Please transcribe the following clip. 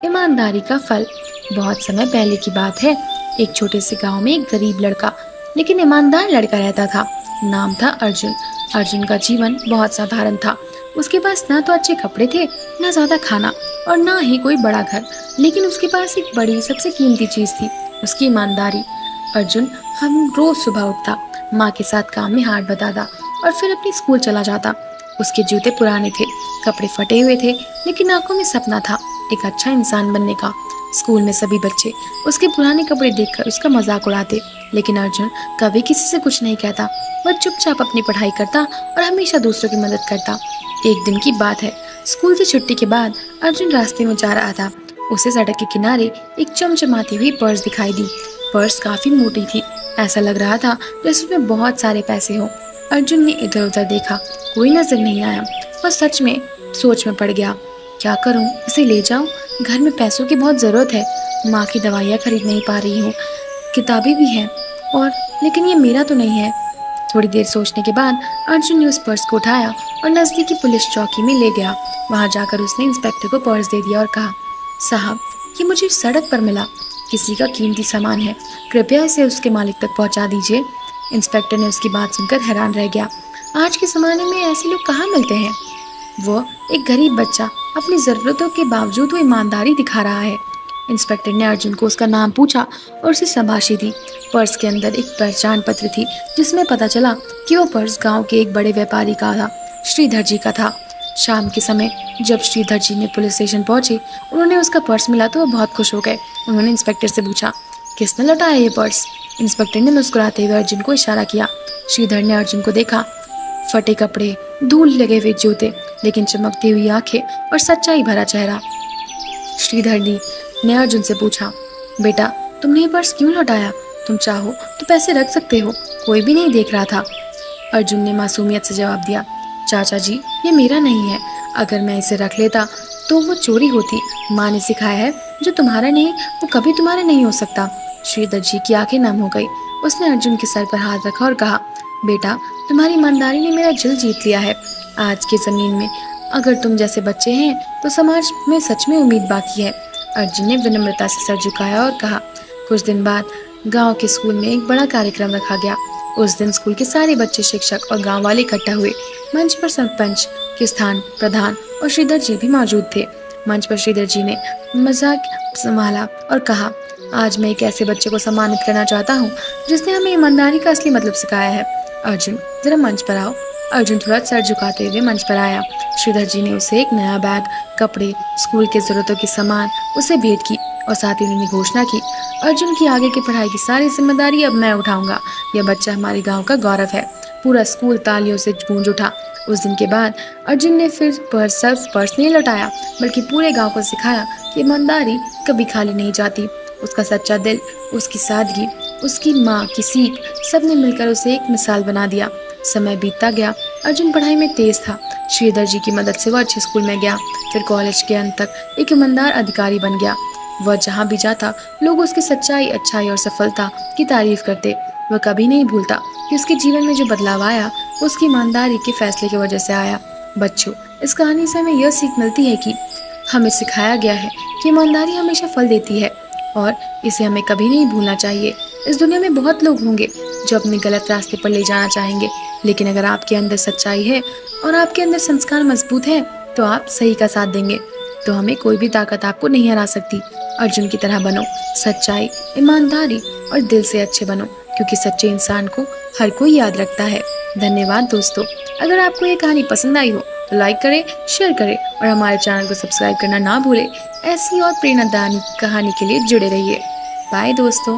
ईमानदारी का फल। बहुत समय पहले की बात है। एक छोटे से गांव में एक गरीब लड़का लेकिन ईमानदार लड़का रहता था। नाम था अर्जुन। अर्जुन का जीवन बहुत साधारण था। उसके पास ना तो अच्छे कपड़े थे, ना ज्यादा खाना, और ना ही कोई बड़ा घर। लेकिन उसके पास एक बड़ी सबसे कीमती चीज थी, उसकी ईमानदारी। अर्जुन हम रोज सुबह उठता, माँ के साथ काम में हाथ बटाता और फिर अपनी स्कूल चला जाता। उसके जूते पुराने थे, कपड़े फटे हुए थे, लेकिन आंखों में सपना था, एक अच्छा इंसान बनने का। स्कूल में सभी बच्चे उसके पुराने कपड़े देखकर उसका मजाक उड़ाते, लेकिन अर्जुन कभी किसी से कुछ नहीं कहता। वह चुपचाप अपनी पढ़ाई करता और हमेशा दूसरों की मदद करता। एक दिन की बात है, स्कूल से छुट्टी के बाद अर्जुन रास्ते में जा रहा था। उसे सड़क के किनारे एक चमचमाती हुई पर्स दिखाई दी। पर्स काफी मोटी थी, ऐसा लग रहा था जैसे उसमें बहुत सारे पैसे हो। अर्जुन ने इधर उधर देखा, कोई नजर नहीं आया। वह सच में सोच में पड़ गया, क्या करूं, इसे ले जाऊं? घर में पैसों की बहुत जरूरत है, माँ की दवाइयाँ खरीद नहीं पा रही हूँ, किताबें भी हैं, और लेकिन ये मेरा तो नहीं है। थोड़ी देर सोचने के बाद अर्जुन ने उस पर्स को उठाया और नजदीकी पुलिस चौकी में ले गया। वहां जाकर उसने इंस्पेक्टर को पर्स दे दिया और कहा, साहब, ये मुझे सड़क पर मिला, किसी का कीमती सामान है, कृपया इसे उसके मालिक तक पहुंचा दीजिए। इंस्पेक्टर ने उसकी बात सुनकर हैरान रह गया। आज के जमाने में ऐसे लोग कहाँ मिलते हैं? वो एक गरीब बच्चा अपनी जरूरतों के बावजूद वो ईमानदारी दिखा रहा है। इंस्पेक्टर ने अर्जुन को उसका नाम पूछा और उसे शाबाशी दी। पर्स के अंदर एक पहचान पत्र थी, जिसमें पता चला कि वो पर्स गांव के एक बड़े व्यापारी का था, श्रीधर जी का था। शाम के समय जब श्रीधर जी ने पुलिस स्टेशन पहुंचे, उन्होंने उसका पर्स मिला तो वो बहुत खुश हो गए। उन्होंने इंस्पेक्टर से पूछा, किसने लौटाया ये पर्स? इंस्पेक्टर ने मुस्कुराते हुए अर्जुन को इशारा किया। श्रीधर ने अर्जुन को देखा, फटे कपड़े, धूल लगे हुए जूते, लेकिन चमकती हुई आंखें और सच्चाई भरा चेहरा। श्रीधर ने अर्जुन से पूछा, बेटा, तुमने ये पर्स क्यों लौटाया? तुम चाहो तो पैसे रख सकते हो, कोई भी नहीं देख रहा था। अर्जुन ने मासूमियत से जवाब दिया, चाचा जी, ये मेरा नहीं है, अगर मैं इसे रख लेता तो वो चोरी होती। माँ ने सिखाया है, जो तुम्हारा नहीं वो कभी तुम्हारा नहीं हो सकता। श्रीधर जी की आंखें नम हो गई। उसने अर्जुन के सर पर हाथ रखा और कहा, बेटा, तुम्हारी ईमानदारी ने मेरा दिल जीत लिया है। आज की जमीन में अगर तुम जैसे बच्चे हैं तो समाज में सच में उम्मीद बाकी है। अर्जुन ने विनम्रता से सर झुकाया और कहा। कुछ दिन बाद गांव के स्कूल में एक बड़ा कार्यक्रम रखा गया। उस दिन स्कूल के सारे बच्चे, शिक्षक और गांव वाले इकट्ठा हुए। मंच पर सरपंच के स्थान प्रधान और श्रीधर जी भी मौजूद थे। मंच पर श्रीधर जी ने मजाक संभाला और कहा, आज मैं एक ऐसे बच्चे को सम्मानित करना चाहता हूँ जिसने हमें ईमानदारी का असली मतलब सिखाया है। अर्जुन, जरा मंच पर आओ। अर्जुन थोड़ा सर झुकाते हुए मंच पर आया। श्रीधर जी ने उसे एक नया बैग, कपड़े, स्कूल के जरूरतों की सामान उसे भेंट की और साथ ही उन्होंने घोषणा की, अर्जुन की आगे की पढ़ाई की सारी जिम्मेदारी अब मैं उठाऊंगा। यह बच्चा हमारे गांव का गौरव है। पूरा स्कूल तालियों से गूंज उठा। उस दिन के बाद अर्जुन ने फिर सिर्फ पर्स नहीं लौटाया, बल्कि पूरे गांव को सिखाया कि ईमानदारी कभी खाली नहीं जाती। उसका सच्चा दिल, उसकी सादगी, उसकी माँ की सीख, सबने मिलकर उसे एक मिसाल बना दिया। समय बीतता गया। अर्जुन पढ़ाई में तेज था। श्रीधर जी की मदद से वह अच्छे स्कूल में गया। फिर कॉलेज के अंत तक एक ईमानदार अधिकारी बन गया। वह जहाँ भी जाता, लोग उसकी सच्चाई, अच्छाई और सफलता की तारीफ करते। वह कभी नहीं भूलता कि उसके जीवन में जो बदलाव आया, उसकी ईमानदारी के फैसले की वजह से आया। बच्चों, इस कहानी से हमें यह सीख मिलती है कि हमें सिखाया गया है कि ईमानदारी हमेशा फल देती है और इसे हमें कभी नहीं भूलना चाहिए। इस दुनिया में बहुत लोग होंगे जो अपने गलत रास्ते पर ले जाना चाहेंगे, लेकिन अगर आपके अंदर सच्चाई है और आपके अंदर संस्कार मजबूत है तो आप सही का साथ देंगे। तो हमें कोई भी ताकत आपको नहीं हरा सकती। अर्जुन की तरह बनो, सच्चाई, ईमानदारी और दिल से अच्छे बनो, क्योंकि सच्चे इंसान को हर कोई याद रखता है। धन्यवाद दोस्तों। अगर आपको ये कहानी पसंद आई हो तो लाइक करें, शेयर करें और हमारे चैनल को सब्सक्राइब करना ना भूलें। ऐसी और प्रेरणादायी कहानी के लिए जुड़े रहिए। बाय दोस्तों।